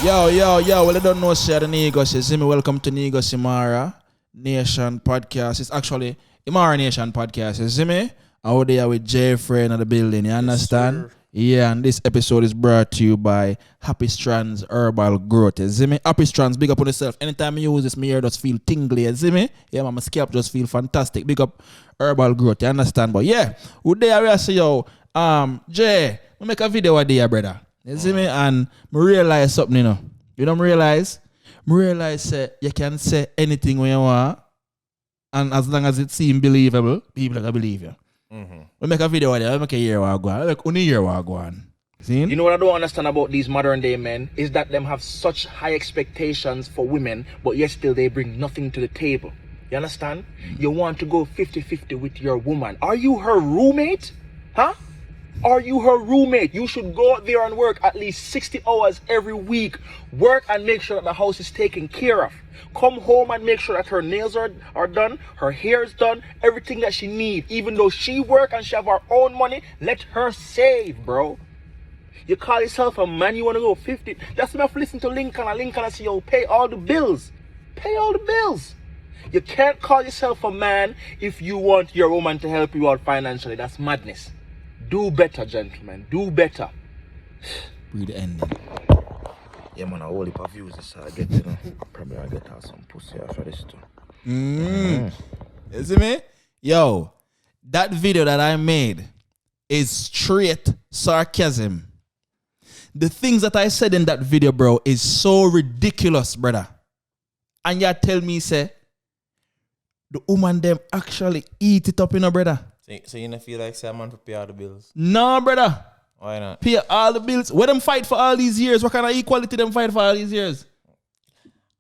Yo, well, I don't know, share the Negos. You see me? Welcome to Negos Imara Nation Podcast. It's actually Imara Nation Podcast. You see me? Out there with Jaiifrais in the building. You understand? Yeah, and this episode is brought to you by Happy Strands Herbal Growth. You see me? Happy Strands, big up on yourself. Anytime you use this, my ear just feel tingly. You see me? Yeah, my scalp just feel fantastic. Big up Herbal Growth. You understand? But yeah, we there we see yo. Jay, we make a video with you, brother. You see me? And I realize something, you know. You don't realize? I realize you can say anything when you want. And as long as it seems believable, people are going to believe you. We make a video with you. We make a year while go on. We make only a year while go on. See? You know what I don't understand about these modern day men is that them have such high expectations for women, but yet still they bring nothing to the table. You understand? You want to go 50-50 with your woman. Are you her roommate? Huh? Are you her roommate? You should go out there and work at least 60 hours every week. Work and make sure that the house is taken care of. Come home and make sure that her nails are done, her hair is done, everything that she needs. Even though she work and she have her own money, let her save, bro. You call yourself a man, you want to go 50. That's enough to listen to Lincoln and Lincoln and say, yo, pay all the bills. Pay all the bills. You can't call yourself a man if you want your woman to help you out financially. That's madness. Do better, gentlemen. Do better. Read the ending. Yeah, man, I whole heap of views. So I get, probably I get out some pussy after this too. You see me? Yo, that video that I made is straight sarcasm. The things that I said in that video, bro, is so ridiculous, brother. And you tell me, say, the woman them actually eat it up, you know, brother. So you don't feel like someone to pay all the bills? No, brother. Why not? Pay all the bills. What them fight for all these years? What kind of equality them fight for all these years?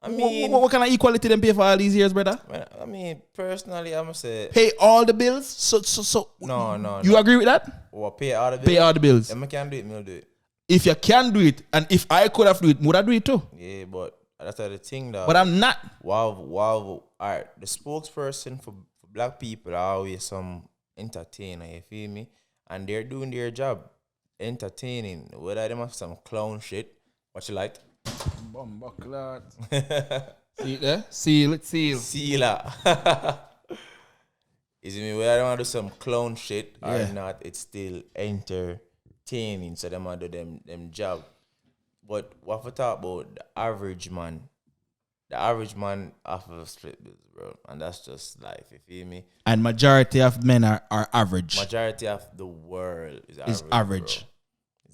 I mean, what kind of equality them pay for all these years, brother? I mean, personally, I'm gonna say pay all the bills. So. No. You agree with that? Or pay all the bills. Pay all the bills. If I can do it, I'll do it. If you can do it, and if I could have do it, would I do it too? Yeah, but that's the thing, though. But I'm not. Wow. All right, the spokesperson for black people are always some entertainer, you feel me? And they're doing their job, entertaining. Whether they have some clown shit, what you like? Bumbaclat. See it there? Seal it. Sealer. Is it me? Whether they want to do some clown shit or not, it's still entertaining. So they want to do them job. But what we talk about the average man off of split bills, bro. And that's just life, you feel me? And majority of men are average. Majority of the world is average. Average.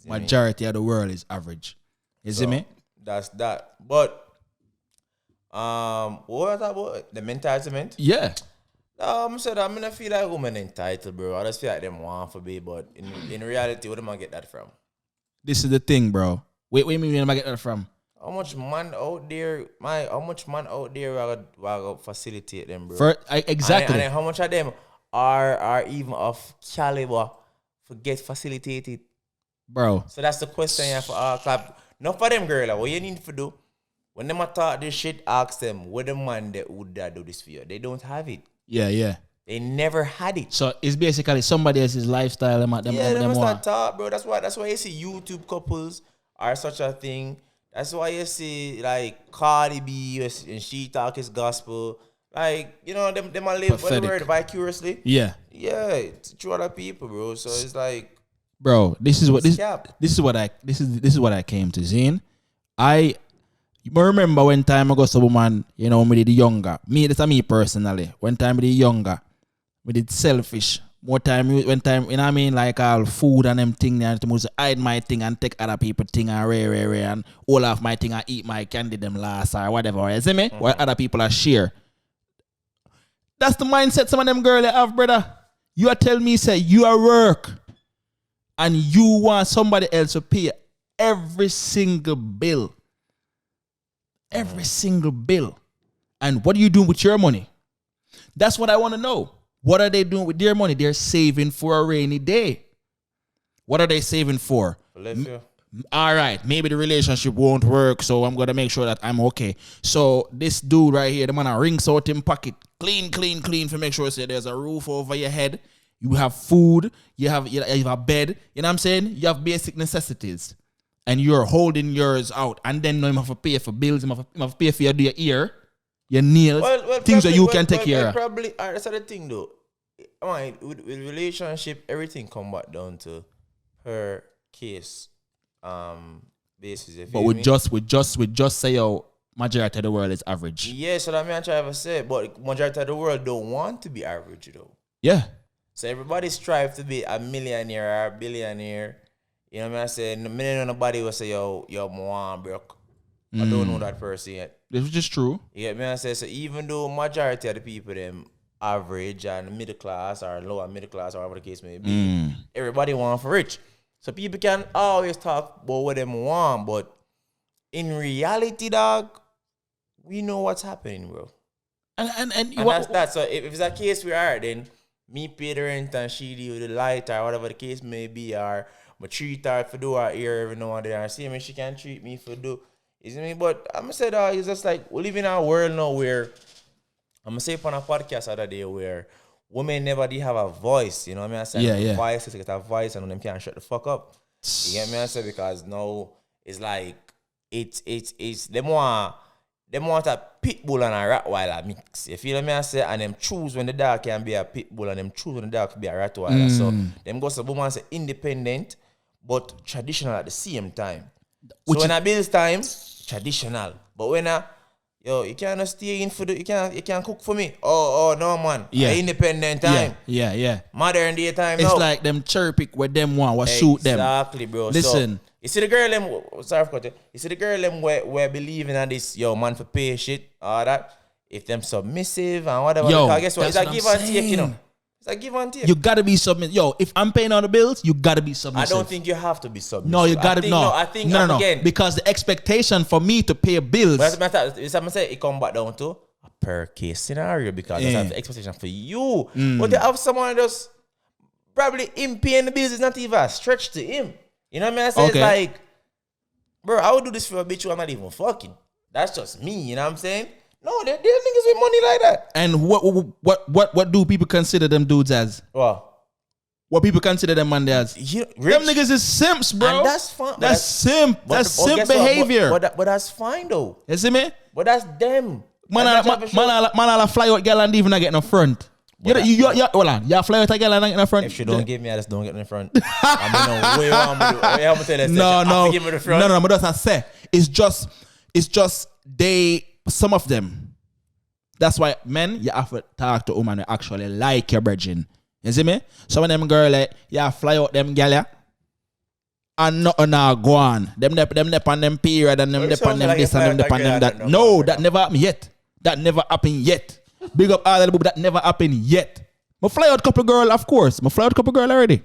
Majority of the world is average. You see me? That's that. But what was that about? The entitlement? Yeah. I'm gonna feel like women entitled, bro. I just feel like them want to be, but in reality, where am I get that from? This is the thing, bro. Wait, where am I get that from? How much man out there will facilitate them, bro? Exactly. And how much of them are even of caliber for get facilitated? Bro. So that's the question you have for our club. Not for them, girl. What you need to do, when them talk this shit, ask them, what the man that would do this for you? They don't have it. Yeah. They never had it. So it's basically somebody else's lifestyle. Them must not talk, bro. That's why you see YouTube couples are such a thing. That's why you see like Cardi B and she talk his gospel. Like, you know, them are live the word vicariously. Yeah. Yeah, it's through other people, bro. So it's like, bro, this is what I came to seeing. I remember when time I got some woman, you know, me did younger. That's me personally. When time I did younger, we did selfish. More time, when time, you know what I mean? Like all food and them thing, and to hide my thing and take other people thing and rare, and all of my thing and eat my candy them last or whatever. You see me? What other people are share. That's the mindset some of them girls have, brother. You are telling me, say, you are work and you want somebody else to pay every single bill. Every single bill. And what are you doing with your money? That's what I want to know. What are they doing with their money? They're saving for a rainy day. What are they saving for? All right, maybe the relationship won't work, so I'm going to make sure that I'm okay. So this dude right here, the man rings out in pocket, clean, to make sure there's a roof over your head. You have food, you have a bed, you know what I'm saying? You have basic necessities. and you're holding yours out, and then you have to pay for bills, you have to pay for your ear, your nails, things that you can take care of. Probably, that's the thing though. With relationship, everything come back down to her case basis. But we just say, majority of the world is average. Yeah, so that I'm trying to say, but majority of the world don't want to be average though. Yeah. So everybody strive to be a millionaire or a billionaire. You know what I'm saying? Nobody will say, yo, more broke. I don't know that person yet. This is just true. Yeah, I say, so even though majority of the people, them average and middle class or lower middle class or whatever the case may be, everybody want for rich. So people can always talk about what them want, but in reality, dog, we know what's happening, bro. And that's that. So if it's a case we are, then me pay the rent and she deal with the light or whatever the case may be, or I treat her for do her ear every now and then, or see me, she can treat me for do. Is me? But I'm gonna say that it's just like we live in a world now where I'm gonna say upon a podcast the other day where women never did have a voice. You know what I mean? I say voice is get a voice and them can't shut the fuck up. You get me? I say because now it's like it's them want a pit bull and a Rottweiler mix. You feel me? I say, and them choose when the dog can be a pit bull and them choose when the dog can be a Rottweiler. So them go to woman say independent but traditional at the same time. So when I build time, traditional. But when you can't stay in for you can't cook for me. Oh no man. Yeah. Independent time. Yeah. Modern day time. It's like them cherry pick what them want, what suit them. Exactly, bro. Listen. So, you see the girl them you see the girl them where believing in this man for pay shit, all that. If them submissive and whatever, because guess what? It's a give and take, you know. It's a give and take. You gotta be submissive. Yo, if I'm paying all the bills, you gotta be submissive. I don't think you have to be submissive. No, you gotta I think no. Again, because the expectation for me to pay bills. But as I say, it come back down to a per case scenario because that's the expectation for you. But they have someone just probably him paying the bills is not even a stretch to him. You know what I mean? I say it's like, bro, I would do this for a bitch who I'm not even fucking. That's just me. You know what I'm saying? No, they're niggas with money like that. And what do people consider them dudes as? What people consider them man as? Them niggas is simps, bro. And that's fine. That's simp. That's simp behavior. But that's fine though. You see me? But that's them. Man, I'll fly out girl and even not get in the front. You fly out a girl and not get in the front. If she don't give me, I just don't get in the front. I mean, I'm gonna tell that. No. Give me the front. No. But that's I say. It's just some of them. That's why men, you have to talk to women who actually like your brethren. You see me? Some of them girl fly out them gal and nothing now go on. Them on them period and them on them this and them on them that. No, that never happened yet. That never happened yet. Big up all the people that never happened yet. I fly out couple girl, of course. I fly out couple girl already.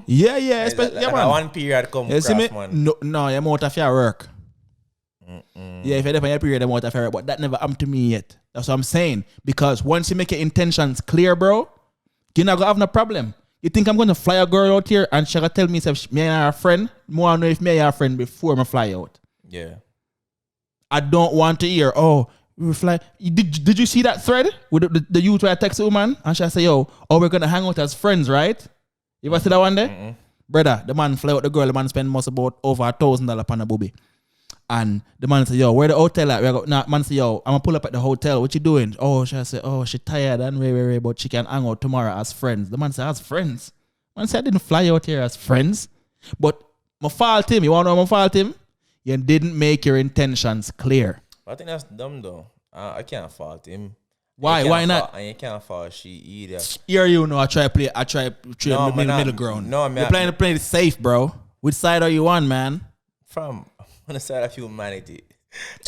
Yeah. Man. One period come you see me? Man. No, you're out of your work. Yeah, if you're on your period, I'm out of your work. But that never happened to me yet. That's what I'm saying. Because once you make your intentions clear, bro, you're not going to have no problem. You think I'm going to fly a girl out here and she going to tell me if me and her friend? I want to know if me and her friend before I fly out. Yeah. I don't want to hear, we fly. Did you see that thread with the youth where I text a woman and she say, we're going to hang out as friends, right? You ever see that one day? Brother, the man fly out the girl, the man spend most about over $1,000 on a booby. And the man say, where the hotel at? Man say, I'm going to pull up at the hotel. What you doing? She say, she tired and way, but she can hang out tomorrow as friends. The man say, as friends? Man say, I didn't fly out here as friends. But my fault him. You want to know my fault him? You didn't make your intentions clear. I think that's dumb though. I can't fault him. Why? Why not? And you can't fault she either. Here I try middle ground. No, man. You're playing it safe, bro. Which side are you on, man? From on the side of humanity.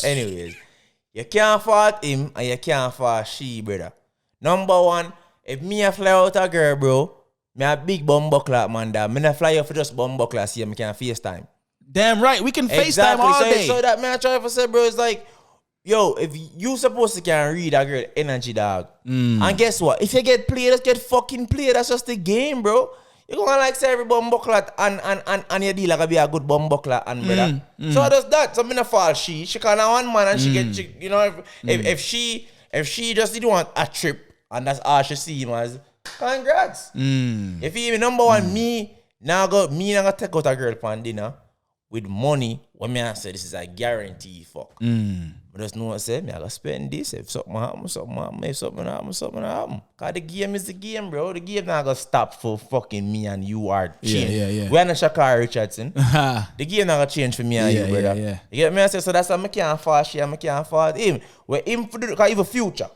Anyways, you can't fault him and you can't fault she, brother. Number one, if me a fly out a girl, bro, me a big bumbuckler, man, that me not fly out for just bumbuckler, see me can FaceTime. Damn right, we can FaceTime all day. So that man try to say, bro, it's like, yo, if you supposed to can read a girl energy, dog. And guess what? If you get played, just get fucking played. That's just the game, bro. You gonna like say every bumbuckler and your dealer gonna be a good bumbuckler and brother. So does that. So I'm gonna fall she can have one man and she get you know if she just didn't want a trip and that's all she see him as, congrats. If he number one, me now gonna take out a girl for dinner. with money, when me I say this is a guarantee fuck. But just know what I say, me I gotta spend this. If something happen, something happen. If something happen. Cause the game is the game, bro. The game not gonna stop for fucking me and you are change. Yeah. We're not Shakar Richardson. The game not gonna change for me and you, brother. Yeah. You get me? I say, so that's why I can't afford shit, I can't afford him. Where him for the, cause even future.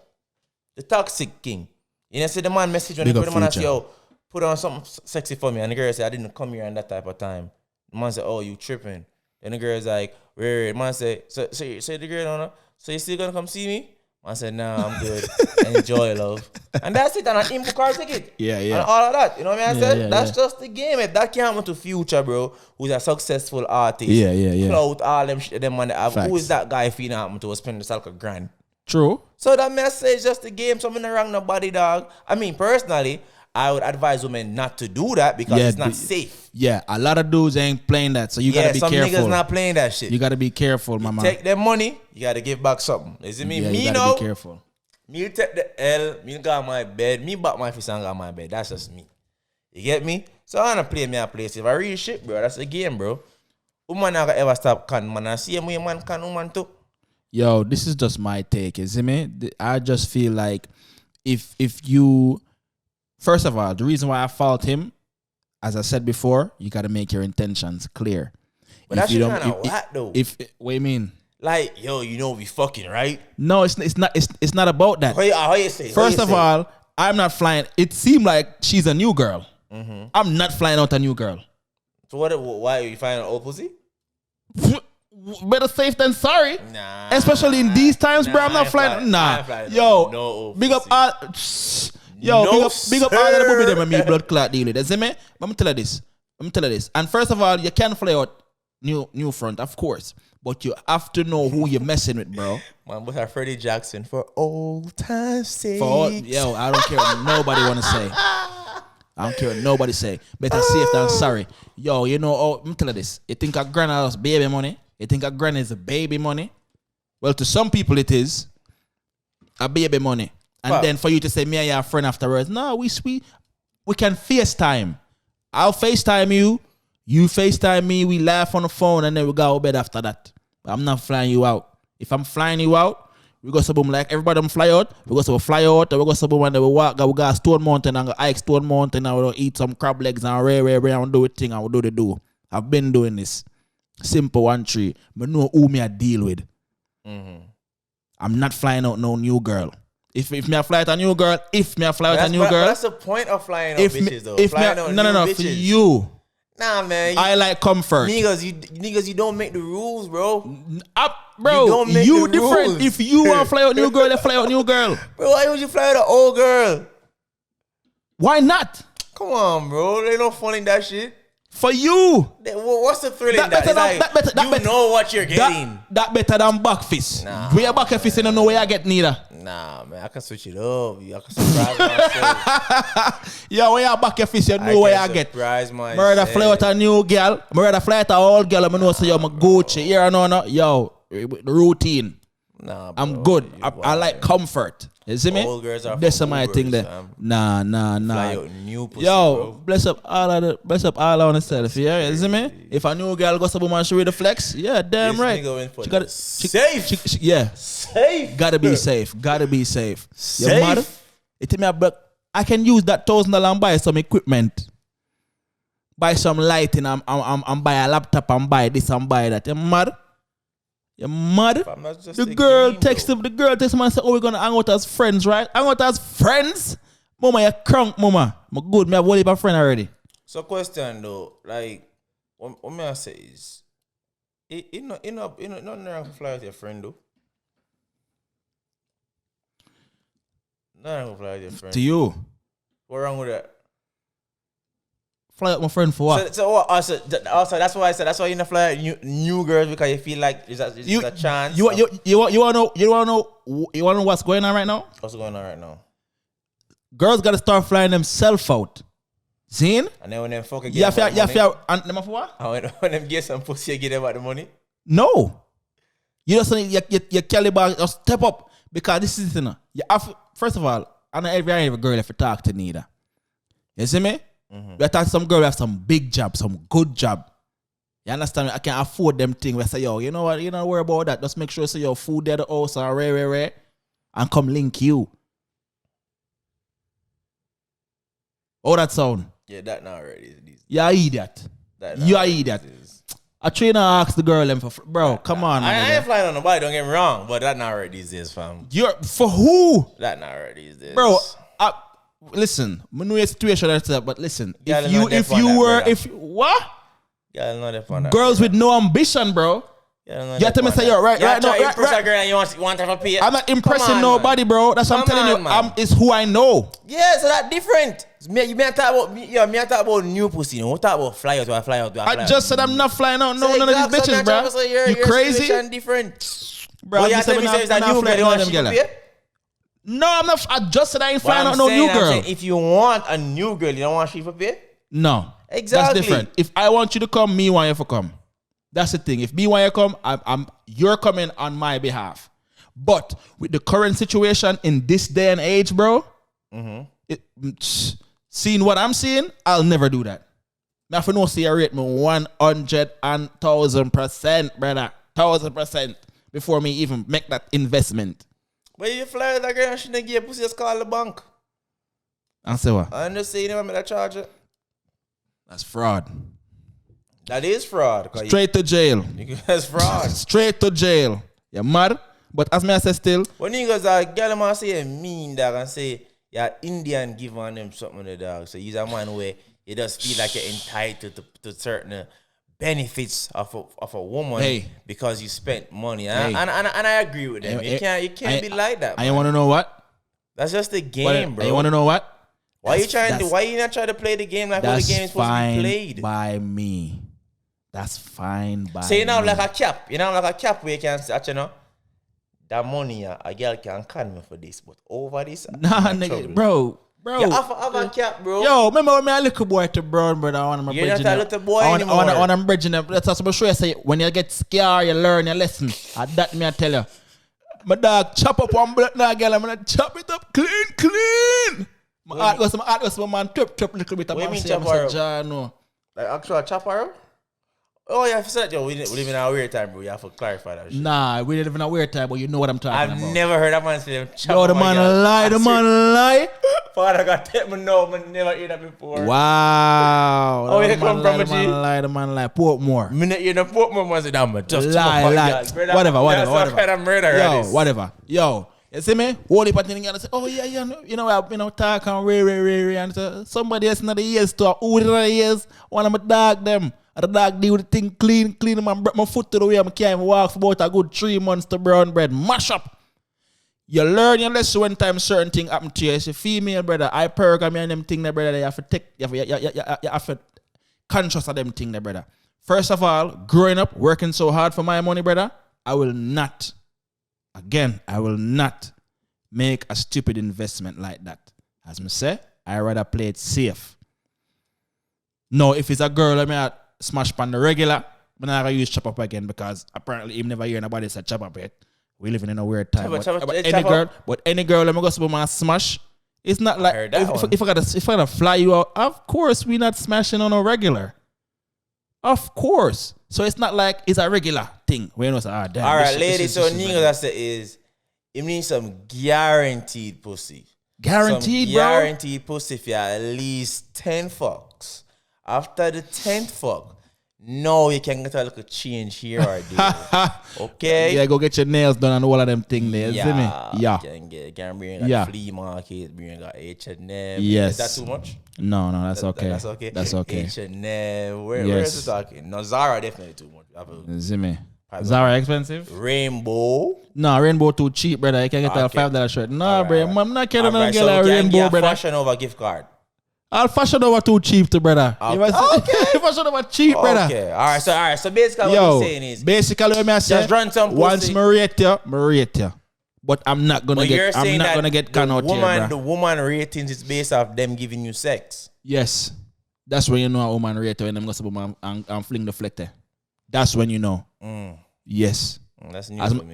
The toxic king. You know, see the man message when the man say, yo, put on something sexy for me. And the girl say, I didn't come here in that type of time. The man say, oh, you tripping. Then the girl's like, wait. Man say, so the girl, no. So you still gonna come see me? Man said, nah, I'm good. Enjoy, love. And that's it. And him book our ticket. Yeah. And all of that. You know what I mean? I said, that's yeah. just the game. If that can't happen to Future, bro, who's a successful artist. Yeah. Clout, all them shit, them man have. Facts. Who is that guy if he not happen to spend the like $1,000? True. So that message just the game. Something wrong nobody, dog. I mean, personally, I would advise women not to do that because it's not safe. Yeah, a lot of dudes ain't playing that, so you gotta be careful. Some niggas not playing that shit. You gotta be careful, mama. Take their money, you gotta give back something. You see me? Yeah, Me you gotta now, be careful. me take the L, me go on my bed, me back my fist and go on my bed. That's just me. You get me? So I wanna play me a place. If I real shit, bro, that's a game, bro. Woman never ever stop can man. I see him when man can woman too. Yo, this is just my take, you see me? I just feel like if you, first of all, the reason why I fault him, as I said before, you gotta make your intentions clear. But that's kind of what though. What do you mean? Like, yo, you know we fucking, right? No, it's not about that. How you say? First of all, I'm not flying. It seemed like she's a new girl. I'm not flying out a new girl. So why are you flying an old pussy? Better safe than sorry. Nah. Especially in these times, bro. I'm not flying. Yo, no big up all. Yo, No, big up all of the booby them and me blood clot deal with. You see me? Let me tell you this. And first of all, you can fly out new front, of course. But you have to know who you're messing with, bro. Man, what's our Freddie Jackson for old time's sake? Yo, I don't care what nobody want to say. I don't care what nobody say. Better safe than sorry. Yo, you know, let me tell you this. You think a granny has baby money? You think a granny is a baby money? Well, to some people it is a baby money. And then for you to say, me and your friend afterwards, no, we can FaceTime. I'll FaceTime you. You FaceTime me. We laugh on the phone and then we go to bed after that. I'm not flying you out. If I'm flying you out, we go somewhere like everybody them fly out. We go somewhere fly out. And we go somewhere when we walk. We go Stone Mountain and go hike Stone Mountain and we eat some crab legs and rare and do a thing and we do. I've been doing this. Simple 1 3. But know who me I deal with. I'm not flying out no new girl. If me I fly out a new girl, that's the point of flying out bitches though. No, for you. Nah, man. I like comfort. Niggas, you don't make the rules, bro. Bro, you different. Rules. If you want to fly out new girl, then fly out new girl. Bro, why would you fly out an old girl? Why not? Come on, bro. There ain't no fun in that shit. For you. What's the thrill in that? You know what you're getting. That better than back fist. Nah. We are back fist, you don't know where I get neither. Nah, man. I can switch it up. I can surprise myself. Yeah, when you back fist, you know where I get. Surprise myself. Murder fly out a new girl. Murder fly out a old girl. I know so you're my Gucci. Here, no. Yo, routine. Nah, bro, I'm good. I like comfort. You see me? Old girls are That's my Ubers, thing there. fam. Nah. Fly out new pussy, Yo, bro. bless up all on herself. Yeah, you see me? If a new girl goes to woman, she with the flex. Yeah, damn This right. nigga went for She got safe. Yeah, Safe. gotta be safe. You Safe. mad? It me I can use that $1,000 and buy some equipment, buy some lighting, and buy a laptop and buy this and buy that. You mad? The girl texted me and said, "Oh, we're gonna hang out as friends, right? Hang out as friends? Mama, you crunk, mama. I'm good. Me have one friend already." So question though, like what may I say is it not wrong to fly with your friend though. Not wrong to fly with your friend. To you. What wrong with that? Fly with my friend for what? So also that's why I said that's why you not fly with new girls because you feel like there's a chance. You want to know what's going on right now? What's going on right now? Girls gotta start flying themselves out. Seen? And then when them fucking get about the money. And them for what? And when them get some pussy, you get about the money. No. You just need your caliber just step up because this is you have, first of all, I know every girl if you talk to neither. You see me? We talk to some girl who have some big job, some good job. You understand? I can't afford them things. We say, yo, you know what? You don't worry about that. Just make sure you say your food there the house and rare, and come link you. Oh, that sound? Yeah, that not already. Yeah, idiot. You are idiot. I try to ask the girl them for bro. Come on, man. I ain't flying on nobody. Don't get me wrong, but that not already these days, fam. You're for who? That not already these days, bro. Listen, I know your situation that's that, but listen, yeah, if you were what? Yeah, not that girls with no ambition, bro. Yeah, you have to say you're right now. Impress a girl and you want her to pay. I'm not impressing nobody, bro. That's what I'm telling you. It's who I know. Yeah, so that's different. You may talk about me. Me talk about new pussy. You talk about fly out. I just said I'm not flying out. No, none of these bitches, bro. You crazy? Different. Bro, you tell me that new girl. No, I'm not. I just said I ain't flying out no new girl. If you want a new girl, you don't want she for pay? No. Exactly. That's different. If I want you to come, me want you to come. That's the thing. If me want you to come, you're coming on my behalf. But with the current situation in this day and age, bro, seeing what I'm seeing, I'll never do that. Now, if you know, see a rate me 1,000%, brother, 1,000% before me even make that investment. But you fly with that girl and she didn't give pussy, just call the bank. And say what? I just say you never make that charge. That's fraud. That is fraud. Straight to jail. That's fraud. Straight to jail. You're mad? But as me I say still. When niggas are girl man say mean dog and say you're Indian giving them something to dog. So you're a man where you just feel like you're entitled to certain benefits of a woman because you spent money. And I agree with them. You can't be like that. And you wanna know what? That's just the game, bro. And you wanna know what? Why you not trying to play the game like how the game is supposed to be played? By me. That's fine by me. So you know like a cap. You know like a cap where you can say, you know, that money a girl can con me for this, but over this, nah, nigga, bro. You have a cap, bro. Yo, remember when I little boy to brown, brother? I want my You're not a little boy anymore. I want bridging them. That's what I'm sure you say. When you get scared, you learn your lesson. That me I tell you. My dog chop up one blood now, girl. I'm gonna chop it up clean. My heart goes, my man trip little bit. What do you mean chop? Like actual chopper? Oh yeah, for that, yo, we live in a weird time, bro. You have to clarify that shit. Nah, we live in a weird time, but you know what I'm talking about. I've never heard that man say them chopper. Yo, the man lie. Father God, tell me no, man, never heard that before. Wow. Oh, you come from a G? The man lie. Portmore. Minute you know Portmore man say that man just lie. Whatever. That's kind of murder. Yo, whatever. Yo. You see me? Holy party and say, oh yeah, you know, talk and re and so somebody else in the ears to who in the ears, one of my dog them. The dog do the thing clean, man, brought my foot to the way I can't even walk for about a good 3 months to brown bread. Mash up. You learn your lesson when time certain thing happen to you. As a female, brother, I perk me and them thing, brother, you have to take, you have to conscious of them thing, brother. First of all, growing up, working so hard for my money, brother, I will not make a stupid investment like that. As me say, I rather play it safe. No, if it's a girl, I mean, smash pan the regular, I'm not going to use chop up again because apparently you never hear nobody say chop up yet. We living in a weird time. But any girl, I'm going to go smash. It's not like if I gotta fly you out, of course we not smashing on a regular. Of course. So it's not like it's a regular thing. We know, damn. All right, ladies, so niggas I say is it means some guaranteed pussy. Guaranteed, bro? Guaranteed pussy if you at least 10 fucks. After the 10th fuck, no, you can get a little change here or there. Okay? Yeah, go get your nails done and all of them things there. See me? Yeah. You can bring a flea market, bring a H&M. Yes. Is that too much? No, that's okay. That's okay? That's okay. H&M. Where is it talking? No, Zara definitely too much. See me? Zara expensive? Rainbow. No, Rainbow too cheap, brother. You can get a $5 shirt. No, bro. I'm not kidding. Right, get a Rainbow, brother. Fashion over gift card. I'll fashion over too cheap to brother. Okay. Fashion over cheap, brother. Okay. All right. So basically what you're saying is basically what I say, just run some pussy. Once me rate you. But I'm not gonna get can out here, bro. The woman ratings is based off them giving you sex. Yes. That's when you know a woman rate when them go to and fling the fleck there. That's when you know. Yes. That's new for me.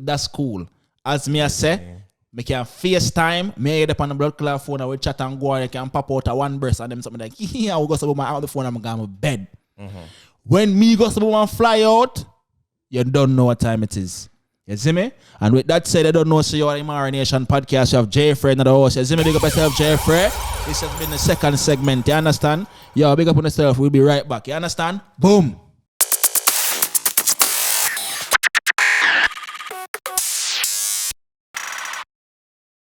That's cool. As me I say, me can FaceTime, me head up on the blood clot phone and we chat and go and you can pop out a one breast and them something like, yeah, I will go to my out the phone and I'm going to bed. When me gospel woman fly out, you don't know what time it is. You see me? And with that said, I don't know, so you're Imara Nation Podcast. You have Jaiifrais in the host. You see me? Big up yourself, Jaiifrais. This has been the second segment. You understand? Yo, big up on yourself. We'll be right back. You understand? Boom.